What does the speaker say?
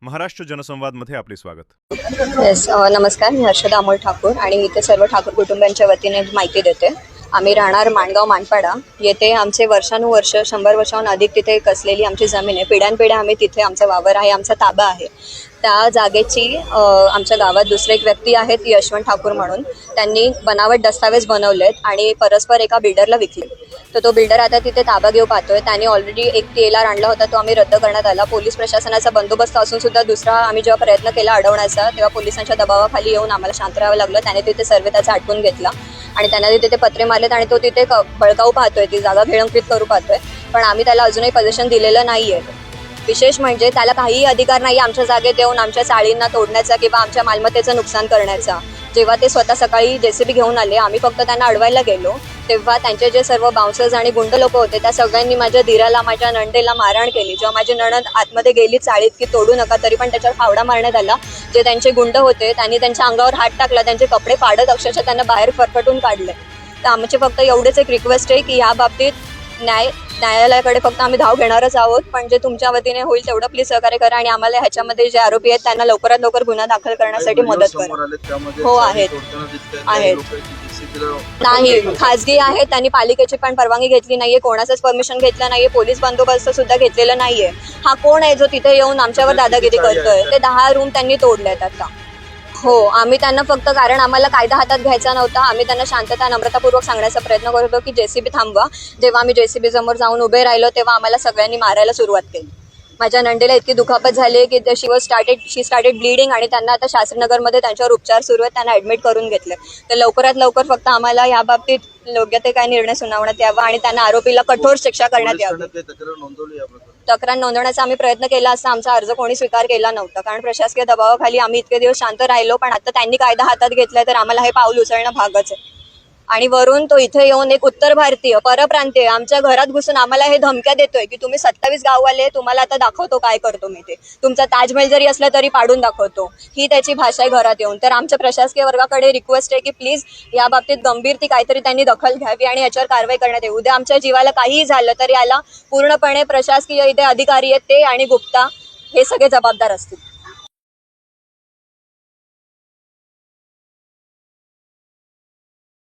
महाराष्ट्र जनसंवादमध्ये आपले स्वागत. येस, नमस्कार. मी हर्षदा अमोल ठाकूर आणि मी इथे सर्व ठाकूर कुटुंबियांच्या वतीने माहिती देते. आम्ही राहणार माणगाव मानपाडा येथे. आमचे वर्षानुवर्ष 100 वर्षाहून अधिक तिथे कसलेली आमची जमीन आहे. पिढ्यानपिढ्या आम्ही तिथे, आमचा वावर आहे, आमचा ताबा आहे. त्या जागेची आमच्या गावात दुसरे एक व्यक्ती आहेत यशवंत ठाकूर म्हणून. त्यांनी बनावट दस्तावेज बनवलेत आणि परस्पर एका बिल्डरला विकले. तर तो बिल्डर आता तिथे ताबा घेऊ पाहतोय. त्याने ऑलरेडी एक TLR आणला होता, तो आम्ही रद्द करण्यात आला. पोलीस प्रशासनाचा बंदोबस्त असून सुद्धा दुसरा आम्ही जेव्हा प्रयत्न केला अडवण्याचा, तेव्हा पोलिसांच्या दबावाखाली येऊन आम्हाला शांत राहावं लागलं. त्याने तिथे सर्व त्याचा आटपून घेतला आणि त्यांना तिथे ते पत्रे मारलेत आणि तो तिथे बळकावू पाहतोय, ती जागा भिळंकृत करू पाहतोय. पण आम्ही त्याला अजूनही पोझिशन दिलेलं नाही आहे. विशेष म्हणजे त्याला काहीही अधिकार नाही आमच्या जागेत येऊन आमच्या चाळींना तोडण्याचा किंवा आमच्या मालमत्तेचं नुकसान करण्याचा. जेव्हा ते स्वतः सकाळी JCB घेऊन आले, आम्ही फक्त त्यांना अडवायला गेलो, तेव्हा त्यांचे जे सर्व बाउन्सर्स आणि गुंड लोक होते त्या सगळ्यांनी माझ्या धीराला, माझ्या नणंदेला मारहाण केली. जेव्हा माझी नणंद आतमध्ये गेली चाळीत की तोडू नका, तरी पण त्याच्यावर फावडा मारण्यात आला. जे त्यांचे गुंड होते त्यांनी त्यांच्या अंगावर हात टाकला, त्यांचे कपडे फाडत अक्षरशः त्यांना बाहेर फरफटून काढले. तर आमचे फक्त एवढेच एक रिक्वेस्ट आहे की ह्या बाबतीत न्यायालयाकडे फक्त आम्ही धाव घेणारच आहोत. पण जे तुमच्या वतीने होईल तेवढं प्लीज सहकार्य करा आणि आम्हाला ह्याच्यामध्ये जे आरोपी आहेत त्यांना लवकरात लवकर गुन्हा दाखल करण्यासाठी मदत करा. हो, आहेत. नाही, खाजगी आहेत. त्यांनी पालिकेची पण परवानगी घेतली नाहीये, कोणाचंच परमिशन घेतलं नाहीये, पोलीस बंदोबस्त सुद्धा घेतलेलं नाहीये. हा कोण आहे जो तिथे येऊन आमच्यावर दादागिरी करतोय? ते 10 रूम त्यांनी तोडलेत आता. हो, आम्ही त्यांना फक्त, कारण आम्हाला कायदा हातात घ्यायचा नव्हता, आम्ही त्यांना शांतता नम्रतापूर्वक सांगण्याचा प्रयत्न करत होतो की JCB थांबवा. जेव्हा आम्ही JCB समोर जाऊन उभे राहिलो तेव्हा आम्हाला सगळ्यांनी मारायला सुरुवात केली. माझ्या नंदेला इतकी दुखापत झाली की शी स्टार्टेड ब्लिडिंग आणि त्यांना आता शास्त्रीनगरमध्ये त्यांच्यावर उपचार सुरू आहेत. त्यांना ॲडमिट करून घेतले. तर लवकरात लवकर फक्त आम्हाला या बाबतीत योग्य ते काय निर्णय सुनावण्यात यावा आणि त्यांना आरोपीला कठोर शिक्षा करण्यात यावी. तक्रार नोंदवण्याचा आम्ही प्रयत्न केला असता आमचा अर्ज कोणी स्वीकार केला नव्हता, कारण प्रशासकीय दबावाखाली आम्ही इतके दिवस शांत राहिलो. पण आता त्यांनी कायदा हातात घेतलाय तर आम्हाला हे पाऊल उचलणं भागच आहे. आणि वरून तो इथे येऊन एक उत्तर भारतीय परप्रांतीय आमच्या घरात घुसून आम्हाला हे धमक्या देतोय की तुम्ही 27 गाववाले, तुम्हाला आता दाखवतो काय करतो मी ते, तुमचा ताजमहल जरी असला तरी पाडून दाखवतो. ही त्याची भाषा आहे घरात येऊन. तर आमच्या प्रशासकीय वर्गाकडे रिक्वेस्ट आहे की प्लीज या बाबतीत गंभीर ती काहीतरी त्यांनी दखल घ्यावी आणि याच्यावर कारवाई करण्यात येऊ. उद्या आमच्या जीवाला काहीही झालं तर याला पूर्णपणे प्रशासकीय इथे अधिकारी आहेत ते आणि गुप्ता हे सगळे जबाबदार असतील.